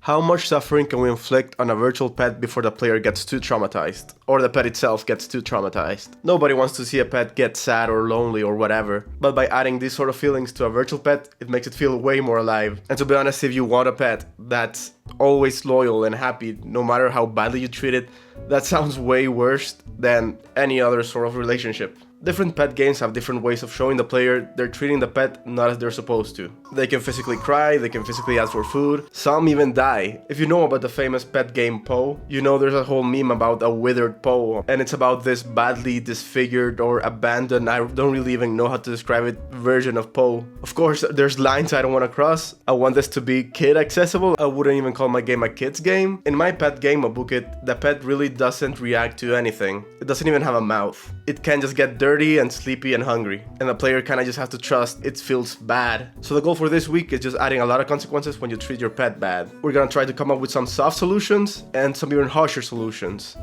How much suffering can we inflict on a virtual pet before the player gets too traumatized? Or the pet itself gets too traumatized? Nobody wants to see a pet get sad or lonely or whatever, but by adding these sort of feelings to a virtual pet, it makes it feel way more alive. And to be honest, if you want a pet that's always loyal and happy no matter how badly you treat it, that sounds way worse than any other sort of relationship. Different pet games have different ways of showing the player they're treating the pet not as they're supposed to. They can physically cry, they can physically ask for food, some even die. If you know about the famous pet game Poe, you know there's a whole meme about a withered Poe, and it's about this badly disfigured or abandoned, I don't really even know how to describe it, version of Poe. Of course, there's lines I don't want to cross. I want this to be kid accessible. I wouldn't even call my game a kid's game. In my pet game, MoBooKit, the pet really doesn't react to anything. It doesn't even have a mouth. It can just get dirty and sleepy and hungry, and the player kinda just has to trust it feels bad. So the goal for this week is just adding a lot of consequences when you treat your pet bad. We're gonna try to come up with some soft solutions and some even harsher solutions.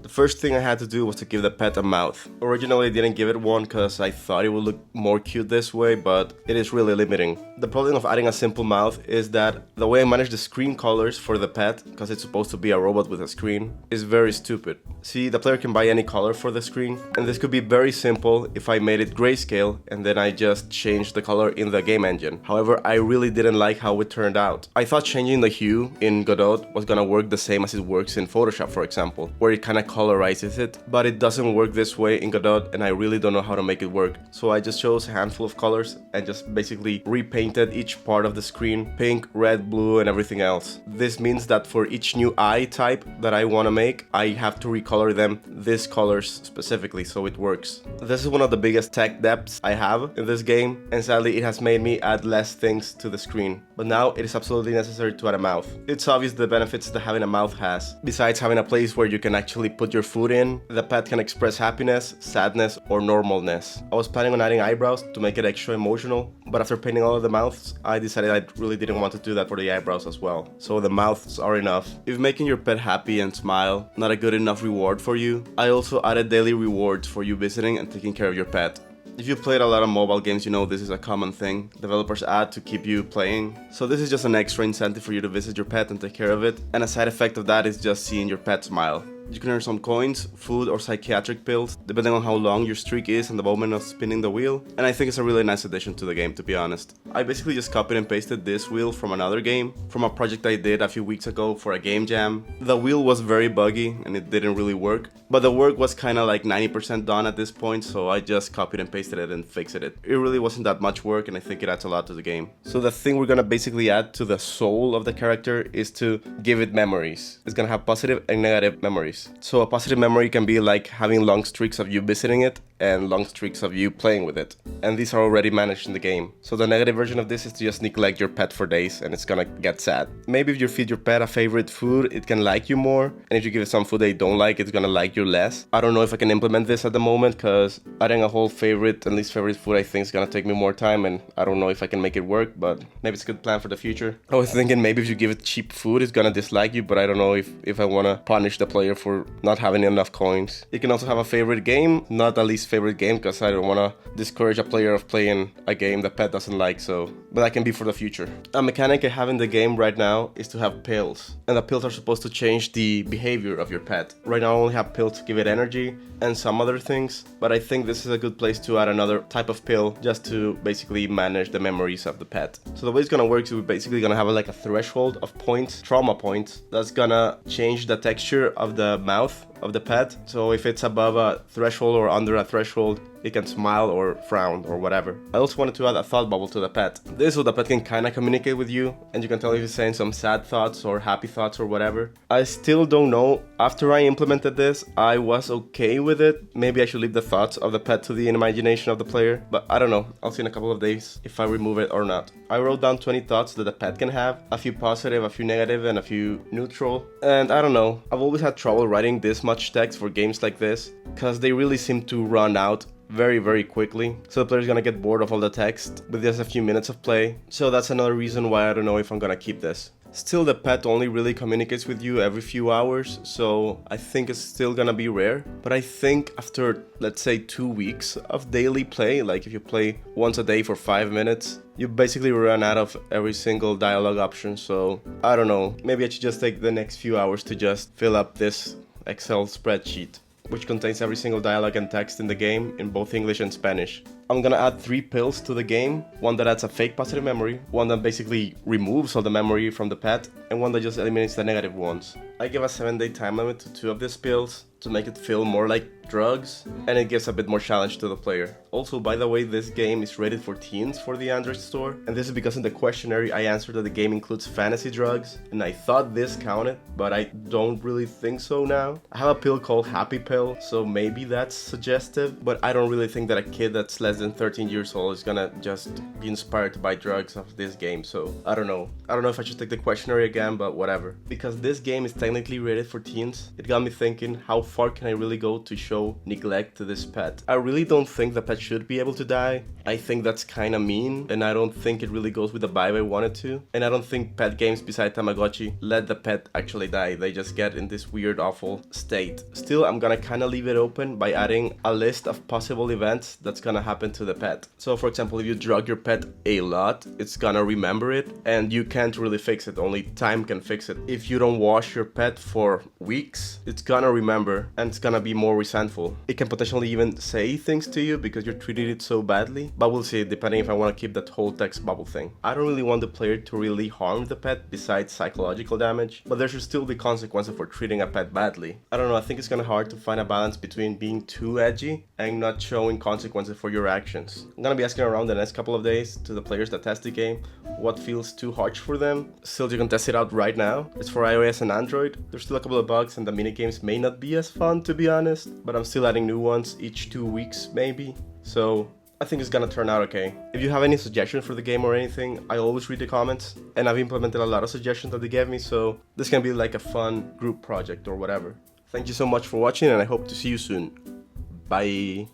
First thing I had to do was to give the pet a mouth. Originally I didn't give it one because I thought it would look more cute this way, but it is really limiting. The problem of adding a simple mouth is that the way I manage the screen colors for the pet, because it's supposed to be a robot with a screen, is very stupid. See, the player can buy any color for the screen, and this could be very simple if I made it grayscale and then I just changed the color in the game engine. However, I really didn't like how it turned out. I thought changing the hue in Godot was gonna work the same as it works in Photoshop, for example, where it kinda colorizes it, but it doesn't work this way in Godot, and I really don't know how to make it work. So I just chose a handful of colors and just basically repainted each part of the screen pink, red, blue, and everything else. This means that for each new eye type that I want to make, I have to recolor them these colors specifically so it works. This is one of the biggest tech debts I have in this game, and sadly it has made me add less things to the screen. But now it is absolutely necessary to add a mouth. It's obvious the benefits that having a mouth has. Besides having a place where you can actually put your food in, the pet can express happiness, sadness, or normalness. I was planning on adding eyebrows to make it extra emotional, but after painting all of the mouths, I decided I really didn't want to do that for the eyebrows as well. So the mouths are enough. If making your pet happy and smile not a good enough reward for you, I also added daily rewards for you visiting and taking care of your pet. If you played a lot of mobile games, you know this is a common thing developers add to keep you playing. So this is just an extra incentive for you to visit your pet and take care of it, and a side effect of that is just seeing your pet smile. You can earn some coins, food, or psychiatric pills, depending on how long your streak is and the moment of spinning the wheel, and I think it's a really nice addition to the game, to be honest. I basically just copied and pasted this wheel from another game, from a project I did a few weeks ago for a game jam. The wheel was very buggy and it didn't really work, but the work was kinda like 90% done at this point, so I just copied and pasted it and fixed it. It really wasn't that much work, and I think it adds a lot to the game. So the thing we're gonna basically add to the soul of the character is to give it memories. It's gonna have positive and negative memories. So a positive memory can be like having long streaks of you visiting it and long streaks of you playing with it. And these are already managed in the game. So the negative version of this is to just neglect your pet for days and it's gonna get sad. Maybe if you feed your pet a favorite food, it can like you more. And if you give it some food they don't like, it's gonna like you less. I don't know if I can implement this at the moment because adding a whole favorite and least favorite food I think is gonna take me more time, and I don't know if I can make it work, but maybe it's a good plan for the future. I was thinking maybe if you give it cheap food, it's gonna dislike you, but I don't know if I wanna punish the player for not having enough coins. You can also have a favorite game, not a least favorite game, because I don't want to discourage a player of playing a game the pet doesn't like, but that can be for the future. A mechanic I have in the game right now is to have pills, and the pills are supposed to change the behavior of your pet. Right now I only have pills to give it energy and some other things, but I think this is a good place to add another type of pill just to basically manage the memories of the pet. So the way it's gonna work is we're basically gonna have like a threshold of points, trauma points, that's gonna change the texture of the mouth of the pet. So if it's above a threshold or under a threshold, it can smile or frown or whatever. I also wanted to add a thought bubble to the pet. This so the pet can kind of communicate with you and you can tell if he's saying some sad thoughts or happy thoughts or whatever. I still don't know. After I implemented this, I was okay with it. Maybe I should leave the thoughts of the pet to the imagination of the player, but I don't know. I'll see in a couple of days if I remove it or not. I wrote down 20 thoughts that the pet can have, a few positive, a few negative, and a few neutral. And I don't know, I've always had trouble writing this much text for games like this because they really seem to run out very quickly, so the player's gonna get bored of all the text with just a few minutes of play. So that's another reason why I don't know if I'm gonna keep this. Still, the pet only really communicates with you every few hours, so I think it's still gonna be rare. But I think after, let's say, 2 weeks of daily play, like if you play once a day for 5 minutes, you basically run out of every single dialogue option. So I don't know, maybe I should just take the next few hours to just fill up this Excel spreadsheet, which contains every single dialogue and text in the game in both English and Spanish. I'm gonna add 3 pills to the game, one that adds a fake positive memory, one that basically removes all the memory from the pet, and one that just eliminates the negative ones. I give a 7-day time limit to 2 of these pills to make it feel more like drugs, and it gives a bit more challenge to the player. Also, by the way, this game is rated for teens for the Android store, and this is because in the questionnaire I answered that the game includes fantasy drugs, and I thought this counted, but I don't really think so now. I have a pill called Happy Pill, so maybe that's suggestive, but I don't really think that a kid that's less than 13 years old is gonna just be inspired to buy drugs of this game, so I don't know. I don't know if I should take the questionnaire again, but whatever. Because this game is technically rated for teens, it got me thinking, how far can I really go to show neglect to this pet? I really don't think the pet should be able to die. I think that's kinda mean, and I don't think it really goes with the vibe I wanted to. And I don't think pet games beside Tamagotchi let the pet actually die. They just get in this weird, awful state. Still, I'm gonna kinda leave it open by adding a list of possible events that's gonna happen to the pet. So for example, if you drug your pet a lot, it's gonna remember it, and you can't really fix it, only time can fix it. If you don't wash your pet for weeks, it's gonna remember, and it's gonna be more resentful. It can potentially even say things to you because you're treating it so badly, but we'll see, depending if I want to keep that whole text bubble thing. I don't really want the player to really harm the pet besides psychological damage, but there should still be consequences for treating a pet badly. I don't know, I think it's kind of hard to find a balance between being too edgy and not showing consequences for your actions. I'm gonna be asking around the next couple of days to the players that test the game what feels too harsh for them. Still, you can test it out right now. It's for iOS and Android. There's still a couple of bugs and the minigames may not be as fun, to be honest, but I'm still adding new ones each 2 weeks maybe. So I think it's gonna turn out okay. If you have any suggestions for the game or anything, I always read the comments, and I've implemented a lot of suggestions that they gave me, so this can be like a fun group project or whatever. Thank you so much for watching, and I hope to see you soon. Bye!